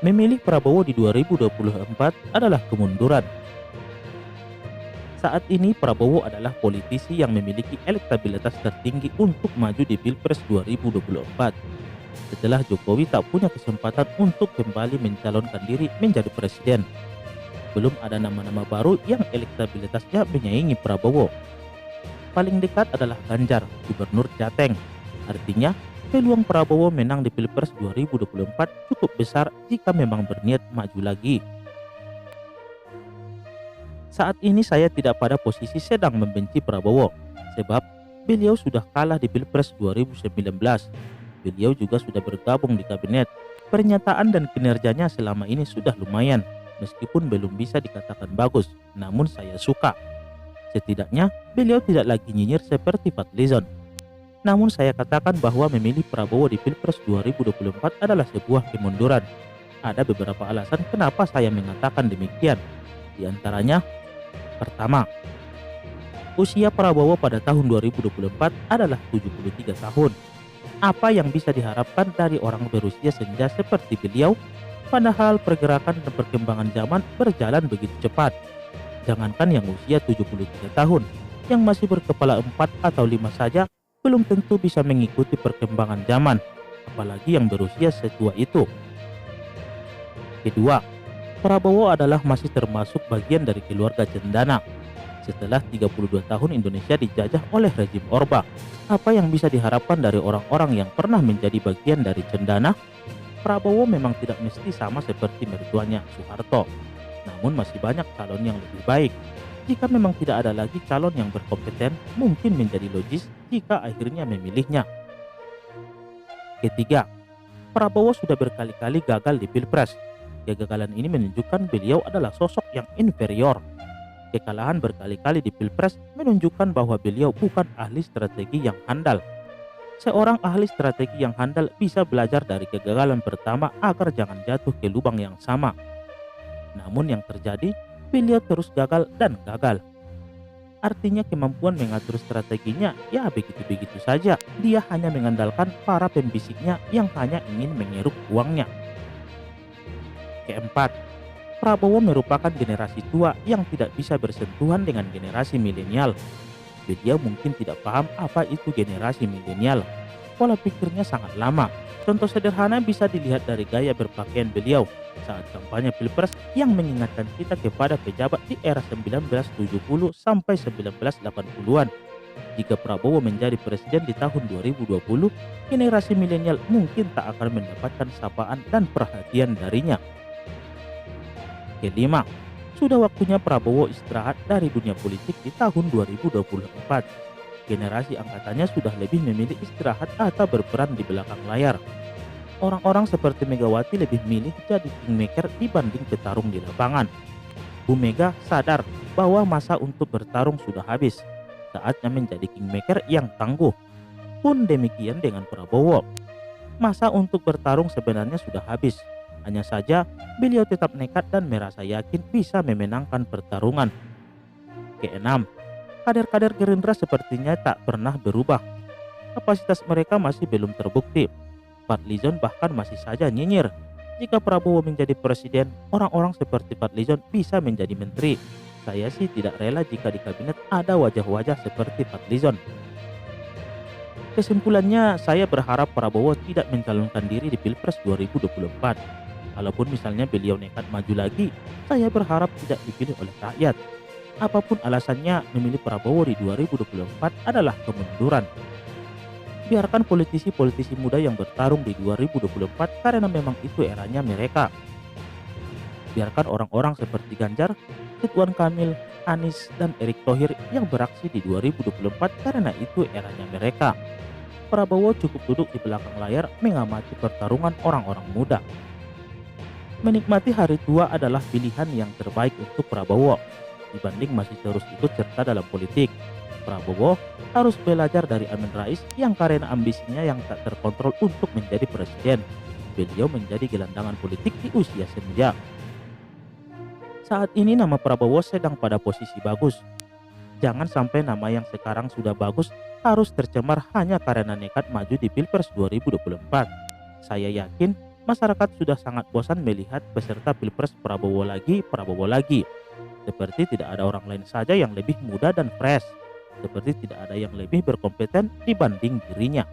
Memilih Prabowo di 2024 adalah kemunduran. Saat ini Prabowo adalah politisi yang memiliki elektabilitas tertinggi untuk maju di Pilpres 2024. Setelah Jokowi tak punya kesempatan untuk kembali mencalonkan diri menjadi presiden. Belum ada nama-nama baru yang elektabilitasnya menyaingi Prabowo. Paling dekat adalah Ganjar, Gubernur Jateng. Artinya, peluang Prabowo menang di Pilpres 2024 cukup besar jika memang berniat maju lagi. Saat ini saya tidak pada posisi sedang membenci Prabowo, sebab beliau sudah kalah di Pilpres 2019. Beliau juga sudah bergabung di kabinet. Pernyataan dan kinerjanya selama ini sudah lumayan, meskipun belum bisa dikatakan bagus, namun saya suka. Setidaknya, beliau tidak lagi nyinyir seperti Fadlizon. Namun saya katakan bahwa memilih Prabowo di Pilpres 2024 adalah sebuah kemunduran. Ada beberapa alasan kenapa saya mengatakan demikian. Di antaranya, pertama, usia Prabowo pada tahun 2024 adalah 73 tahun. Apa yang bisa diharapkan dari orang berusia senja seperti beliau, padahal pergerakan dan perkembangan zaman berjalan begitu cepat. Jangankan yang usia 73 tahun, yang masih berkepala 4 atau 5 saja belum tentu bisa mengikuti perkembangan zaman, apalagi yang berusia setua itu. Kedua, Prabowo adalah masih termasuk bagian dari keluarga cendana. Setelah 32 tahun Indonesia dijajah oleh rezim Orba, apa yang bisa diharapkan dari orang-orang yang pernah menjadi bagian dari cendana? Prabowo memang tidak mesti sama seperti mertuanya Soeharto, namun masih banyak calon yang lebih baik. Jika memang tidak ada lagi calon yang berkompeten, mungkin menjadi logis jika akhirnya memilihnya. Ketiga, Prabowo sudah berkali-kali gagal di Pilpres. Kegagalan ini menunjukkan beliau adalah sosok yang inferior. Kekalahan berkali-kali di Pilpres menunjukkan bahwa beliau bukan ahli strategi yang handal. Seorang ahli strategi yang handal bisa belajar dari kegagalan pertama agar jangan jatuh ke lubang yang sama. Namun yang terjadi, beliau terus gagal dan gagal. Artinya kemampuan mengatur strateginya ya begitu-begitu saja. Dia hanya mengandalkan para pembisiknya yang hanya ingin mengeruk uangnya. Keempat, Prabowo merupakan generasi tua yang tidak bisa bersentuhan dengan generasi milenial. Beliau mungkin tidak paham apa itu generasi milenial. Pola pikirnya sangat lama. Contoh sederhana bisa dilihat dari gaya berpakaian beliau saat kampanye Pilpres yang mengingatkan kita kepada pejabat di era 1970 sampai 1980-an. Jika Prabowo menjadi presiden di tahun 2020, generasi milenial mungkin tak akan mendapatkan sapaan dan perhatian darinya. Kelima, sudah waktunya Prabowo istirahat dari dunia politik di tahun 2024. Generasi angkatannya sudah lebih memilih istirahat atau berperan di belakang layar. Orang-orang seperti Megawati lebih milih jadi kingmaker dibanding petarung di lapangan. Bu Mega sadar bahwa masa untuk bertarung sudah habis. Saatnya menjadi kingmaker yang tangguh. Pun demikian dengan Prabowo. Masa untuk bertarung sebenarnya sudah habis. Hanya saja beliau tetap nekat dan merasa yakin bisa memenangkan pertarungan. Keenam, kader-kader Gerindra sepertinya tak pernah berubah. Kapasitas mereka masih belum terbukti. Fadlizon bahkan masih saja nyinyir. Jika Prabowo menjadi presiden, orang-orang seperti Fadlizon bisa menjadi menteri. Saya sih tidak rela jika di kabinet ada wajah-wajah seperti Fadlizon. Kesimpulannya, saya berharap Prabowo tidak mencalonkan diri di Pilpres 2024. Kalaupun misalnya beliau nekat maju lagi, saya berharap tidak dipilih oleh rakyat. Apapun alasannya, memilih Prabowo di 2024 adalah kemunduran. Biarkan politisi-politisi muda yang bertarung di 2024 karena memang itu eranya mereka. Biarkan orang-orang seperti Ganjar, Ridwan Kamil, Anies, dan Erick Thohir yang beraksi di 2024 karena itu eranya mereka. Prabowo cukup duduk di belakang layar mengamati pertarungan orang-orang muda. Menikmati hari tua adalah pilihan yang terbaik untuk Prabowo dibanding masih terus ikut serta dalam politik. Prabowo harus belajar dari Amin Rais yang karena ambisinya yang tak terkontrol untuk menjadi presiden. Beliau menjadi gelandangan politik di usia senja. Saat ini nama Prabowo sedang pada posisi bagus. Jangan sampai nama yang sekarang sudah bagus harus tercemar hanya karena nekat maju di Pilpres 2024. Saya yakin Masyarakat sudah sangat bosan melihat peserta Pilpres Prabowo lagi. Seperti tidak ada orang lain saja yang lebih muda dan fresh. Seperti tidak ada yang lebih berkompeten dibanding dirinya.